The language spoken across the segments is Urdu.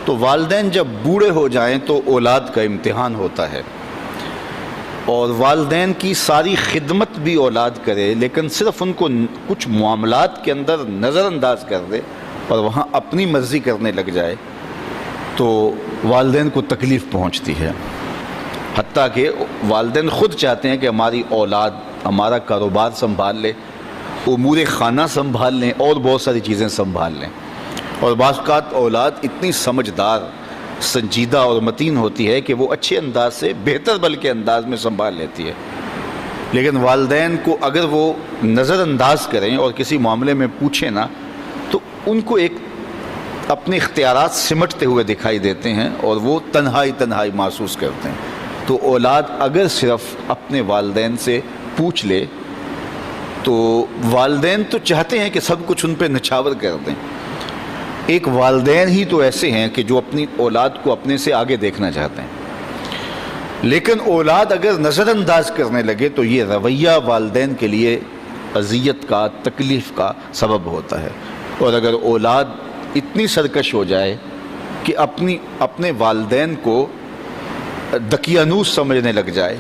تو والدین جب بوڑھے ہو جائیں تو اولاد کا امتحان ہوتا ہے، اور والدین کی ساری خدمت بھی اولاد کرے لیکن صرف ان کو کچھ معاملات کے اندر نظر انداز کر دے اور وہاں اپنی مرضی کرنے لگ جائے تو والدین کو تکلیف پہنچتی ہے۔ حتیٰ کہ والدین خود چاہتے ہیں کہ ہماری اولاد ہمارا کاروبار سنبھال لے، امور خانہ سنبھال لیں اور بہت ساری چیزیں سنبھال لیں، اور بعض اوقات اولاد اتنی سمجھدار، سنجیدہ اور متین ہوتی ہے کہ وہ اچھے انداز سے، بہتر بلکہ انداز میں سنبھال لیتی ہے، لیکن والدین کو اگر وہ نظر انداز کریں اور کسی معاملے میں پوچھیں نا تو ان کو ایک اپنے اختیارات سمٹتے ہوئے دکھائی دیتے ہیں اور وہ تنہائی محسوس کرتے ہیں۔ تو اولاد اگر صرف اپنے والدین سے پوچھ لے تو والدین تو چاہتے ہیں کہ سب کچھ ان پہ نچھاور کر دیں، ایک والدین ہی تو ایسے ہیں کہ جو اپنی اولاد کو اپنے سے آگے دیکھنا چاہتے ہیں، لیکن اولاد اگر نظر انداز کرنے لگے تو یہ رویہ والدین کے لیے اذیت کا، تکلیف کا سبب ہوتا ہے۔ اور اگر اولاد اتنی سرکش ہو جائے کہ اپنے والدین کو دقیانوس سمجھنے لگ جائے،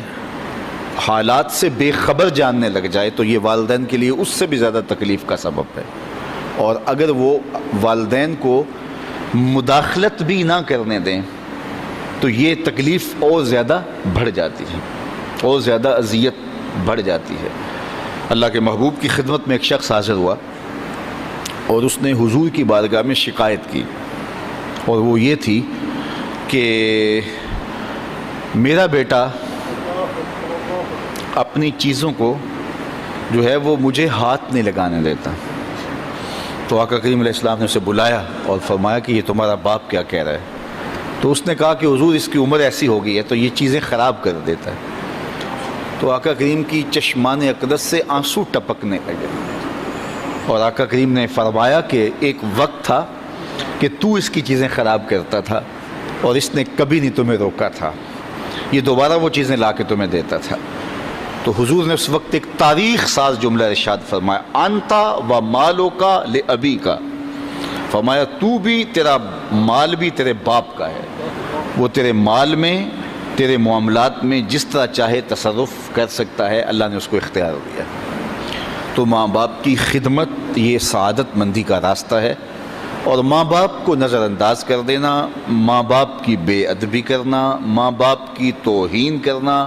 حالات سے بے خبر جاننے لگ جائے تو یہ والدین کے لیے اس سے بھی زیادہ تکلیف کا سبب ہے۔ اور اگر وہ والدین کو مداخلت بھی نہ کرنے دیں تو یہ تکلیف اور زیادہ بڑھ جاتی ہے، اور زیادہ اذیت بڑھ جاتی ہے۔ اللہ کے محبوب کی خدمت میں ایک شخص حاضر ہوا اور اس نے حضور کی بارگاہ میں شکایت کی، اور وہ یہ تھی کہ میرا بیٹا اپنی چیزوں کو جو ہے وہ مجھے ہاتھ نہیں لگانے دیتا۔ تو آقا کریم علیہ السلام نے اسے بلایا اور فرمایا کہ یہ تمہارا باپ کیا کہہ رہا ہے؟ تو اس نے کہا کہ حضور اس کی عمر ایسی ہو گئی ہے تو یہ چیزیں خراب کر دیتا ہے۔ تو آقا کریم کی چشمان اقدس سے آنسو ٹپکنے لگے، اور آقا کریم نے فرمایا کہ ایک وقت تھا کہ تو اس کی چیزیں خراب کرتا تھا اور اس نے کبھی نہیں تمہیں روکا تھا، یہ دوبارہ وہ چیزیں لا کے تمہیں دیتا تھا۔ تو حضور نے اس وقت ایک تاریخ ساز جملہ ارشاد فرمایا، انتا و مالو کا لابی کا، فرمایا تو بھی، تیرا مال بھی تیرے باپ کا ہے، وہ تیرے مال میں، تیرے معاملات میں جس طرح چاہے تصرف کر سکتا ہے، اللہ نے اس کو اختیار دیا۔ تو ماں باپ کی خدمت یہ سعادت مندی کا راستہ ہے، اور ماں باپ کو نظر انداز کر دینا، ماں باپ کی بے ادبی کرنا، ماں باپ کی توہین کرنا،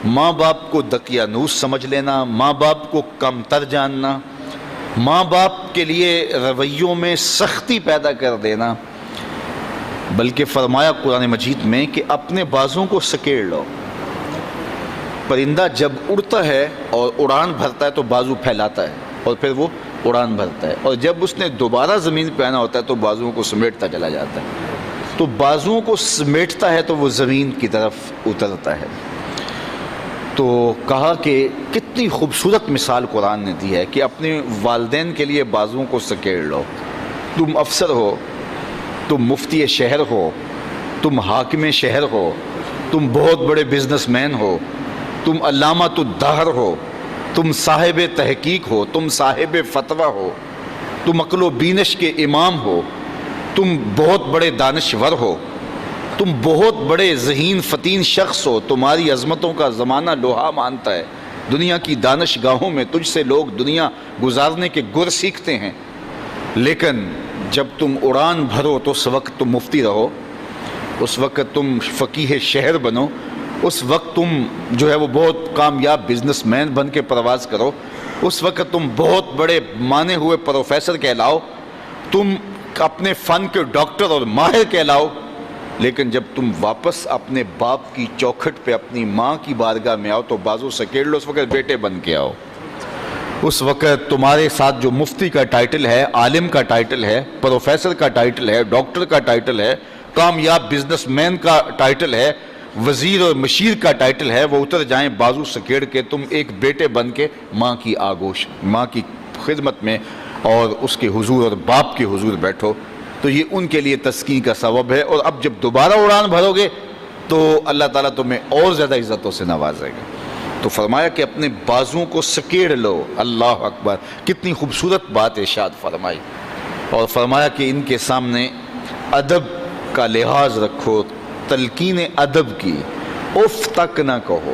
ماں باپ کو دقیانوس سمجھ لینا، ماں باپ کو کم تر جاننا، ماں باپ کے لیے رویوں میں سختی پیدا کر دینا، بلکہ فرمایا قرآن مجید میں کہ اپنے بازوں کو سکیڑ لو۔ پرندہ جب اڑتا ہے اور اڑان بھرتا ہے تو بازو پھیلاتا ہے اور پھر وہ اڑان بھرتا ہے، اور جب اس نے دوبارہ زمین پہ آنا ہوتا ہے تو بازوؤں کو سمیٹتا چلا جاتا ہے۔ تو بازوؤں کو سمیٹتا ہے تو وہ زمین کی طرف اترتا ہے۔ تو کہا کہ کتنی خوبصورت مثال قرآن نے دی ہے کہ اپنے والدین کے لیے بازوؤں کو سکیڑ لو۔ تم افسر ہو، تم مفتی شہر ہو، تم حاکم شہر ہو، تم بہت بڑے بزنس مین ہو، تم علامۃ الدہر ہو، تم صاحب تحقیق ہو، تم صاحب فتویٰ ہو، تم عقل و بینش کے امام ہو، تم بہت بڑے دانشور ہو، تم بہت بڑے ذہین فتین شخص ہو، تمہاری عظمتوں کا زمانہ لوہا مانتا ہے، دنیا کی دانش گاہوں میں تجھ سے لوگ دنیا گزارنے کے گر سیکھتے ہیں، لیکن جب تم اڑان بھرو تو اس وقت تم مفتی رہو، اس وقت تم فقیہ شہر بنو، اس وقت تم جو ہے وہ بہت کامیاب بزنس مین بن کے پرواز کرو، اس وقت تم بہت بڑے مانے ہوئے پروفیسر کہلاؤ، تم اپنے فن کے ڈاکٹر اور ماہر کہلاؤ، لیکن جب تم واپس اپنے باپ کی چوکھٹ پہ اپنی ماں کی بارگاہ میں آؤ تو بازو سکیڑ لو، اس وقت بیٹے بن کے آؤ۔ اس وقت تمہارے ساتھ جو مفتی کا ٹائٹل ہے، عالم کا ٹائٹل ہے، پروفیسر کا ٹائٹل ہے، ڈاکٹر کا ٹائٹل ہے، کامیاب بزنس مین کا ٹائٹل ہے، وزیر اور مشیر کا ٹائٹل ہے، وہ اتر جائیں بازو سکیڑ کے، تم ایک بیٹے بن کے ماں کی آگوش، ماں کی خدمت میں اور اس کے حضور اور باپ کے حضور بیٹھو، تو یہ ان کے لیے تسکین کا سبب ہے۔ اور اب جب دوبارہ اڑان بھرو گے تو اللہ تعالیٰ تمہیں اور زیادہ عزتوں سے نوازے گا۔ تو فرمایا کہ اپنے بازوؤں کو سکیڑ لو۔ اللہ اکبر، کتنی خوبصورت بات ارشاد فرمائی، اور فرمایا کہ ان کے سامنے ادب کا لحاظ رکھو، تلقین ادب کی، اف تک نہ کہو۔